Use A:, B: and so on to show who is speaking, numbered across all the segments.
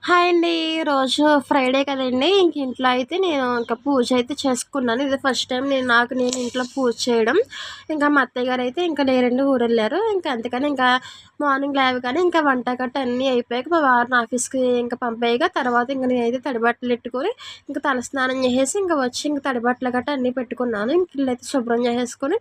A: Hi అండి. రోజు Friday కదండీ! ఇంక ఇంట్లో అయితే నేను ఇంక పూజ అయితే చేసుకున్నాను. ఇది ఫస్ట్ టైం నేను ఇంట్లో పూజ చేయడం. ఇంకా మా అత్తయ్య గారైతే ఇంకా లేరండి, ఊరెళ్లారు. ఇంకా అందుకని ఇంకా మార్నింగ్ లేవగానే ఇంకా వంట గట్ట అన్నీ అయిపోయాక మా వారిని ఆఫీస్‌కి ఇంక పంపేయగా తర్వాత ఇంక నేనైతే తడి బట్టలెట్టుకొని ఇంక తలస్నానం చేసేసి ఇంక వచ్చి ఇంక తడి బట్టలు గట్ట అన్నీ పెట్టుకున్నాను. ఇంక ఇల్లయితే శుభ్రం చేసేసుకొని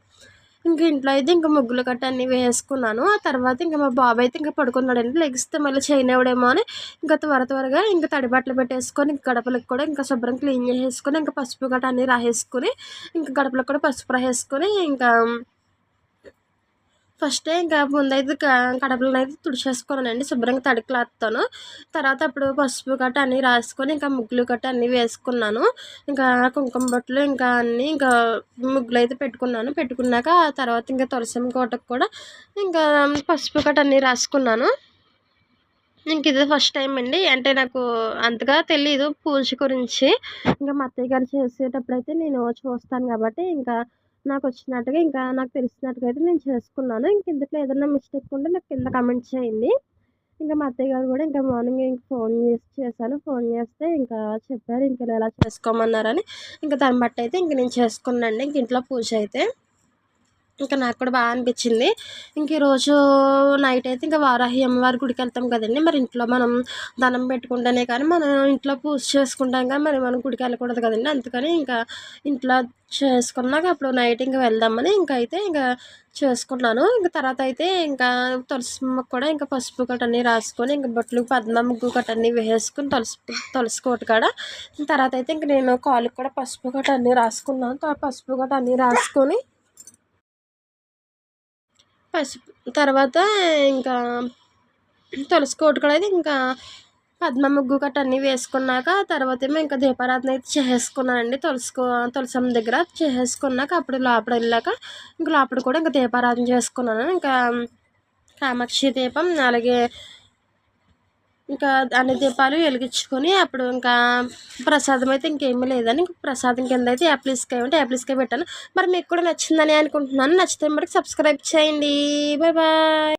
A: ఇంక ఇంట్లో అయితే ఇంక ముగ్గులు గట్ట అన్నీ వేసుకున్నాను. ఆ తర్వాత ఇంక మా బాబయితే ఇంక పడుకున్నాడండి. లెగిస్తే మళ్ళీ చేయనివ్వడేమో అని ఇంకా త్వరగా ఇంక తడి బట్టలు పెట్టేసుకొని ఇంక గడపలకు కూడా ఇంకా శుభ్రం క్లీన్ చేసేసుకొని ఇంకా పసుపు గట్ట అన్నీ రాసేసుకొని ఇంక గడపలకు కూడా పసుపు రాసేసుకొని ఇంకా ఫస్టే ఇంకా ముందైతే గడపలనైతే తుడిచేసుకున్నానండి శుభ్రంగా తడి క్లాత్‌తోను. తర్వాత అప్పుడు పసుపు గట్ట అన్నీ రాసుకొని ఇంకా ముగ్గులు గట్ట అన్నీ వేసుకున్నాను. ఇంకా కుంకుమ బొట్లు ఇంకా అన్నీ ఇంకా ముగ్గులైతే పెట్టుకున్నాను. పెట్టుకున్నాక ఆ తర్వాత ఇంకా తులసమ్మ కోటకు కూడా ఇంకా పసుపు గట్ట అన్నీ రాసుకున్నాను. ఇంకిదే ఫస్ట్ టైమ్ అండి. అంటే నాకు అంతగా తెలీదు పూజ గురించి. ఇంక మా అత్తయ్య గారు చేసేటప్పుడైతే నేను చూస్తాను గాబట్టి, ఇంకా నాకొచ్చినట్టుగా ఇంకా నాకు తెలిసినట్టుగా అయితే నేను చేసుకున్నాను. ఇంక ఇందులో ఏదన్నా మిస్టేక్ ఉంటే నాకు కింద కామెంట్ చేయండి. ఇంక మా అత్తయ్య గారు గూడా ఇంకా మార్నింగే ఇంక ఫోన్ చేశాను. ఫోన్ చేస్తే ఇంకా చెప్పారు ఇంక ఇలా చేసుకోమన్నారని. ఇంక దాన్ని బట్టయితే ఇంక నేను చేసుకున్నానండి ఇంక ఇంట్లో పూజ అయితే. ఇంకా నాకు కూడా అనిపిచ్చింది. ఇంక ఈరోజు నైట్ అయితే ఇంక వారాహి అమ్మవారి గుడికెళ్తాం కదండీ! మరి ఇంట్లో మనం దండం పెట్టుకుంటేనే కానీ మనం ఇంట్లో పూజ చేసుకుంటాం కానీ మరి మనం గుడికెళ్ళకూడదు కదండీ! అందుకని ఇంకా ఇంట్లో చేసుకున్నాక అప్పుడు నైట్ ఇంక వెళ్దామని ఇంక చేసుకున్నాను. ఇంక తర్వాత అయితే ఇంకా తులసమ్మకి కూడా ఇంకా పసుపు గట్ట అన్నీ రాసుకొని ఇంక బొట్లు పద్మ ముగ్గు గట్ట అన్నీ వేసుకొని తులసి కోట కాడ తర్వాత అయితే ఇంక నేను కాళ్ళకి కూడా పసుపు గట్ట అన్నీ రాసుకున్నాను. పసుపు గట్ట అన్నీ రాసుకొని తర్వాత ఇంకా తులసి కోట కాడ అయితే ఇంకా పద్మ ముగ్గు గట్ట అన్నీ వేసుకున్నాక తర్వాతేమో ఇంకా దీపారాధన అయితే చేసేసుకున్నానండి. తులసమ్మ దగ్గర చేసేసుకున్నాక అప్పుడు లోపలెళ్ళాక ఇంక లోపల కూడా ఇంకా దీపారాధన చేసుకున్నాను. ఇంకా కామాక్షి దీపం అలాగే ఇంకా అన్ని దీపాలు వెలిగించుకొని అప్పుడు ఇంకా ప్రసాదం అయితే ఇంకేమీ లేదండి. ఇంక ప్రసాదం కింద అయితే యాపిల్స్కాయ ఉంటే యాపిల్స్కాయ పెట్టాను. మరి మీకు కూడా నచ్చిందని అనుకుంటున్నాను. నచ్చితే మటుకు సబ్స్క్రైబ్ చేయండి. Bye bye.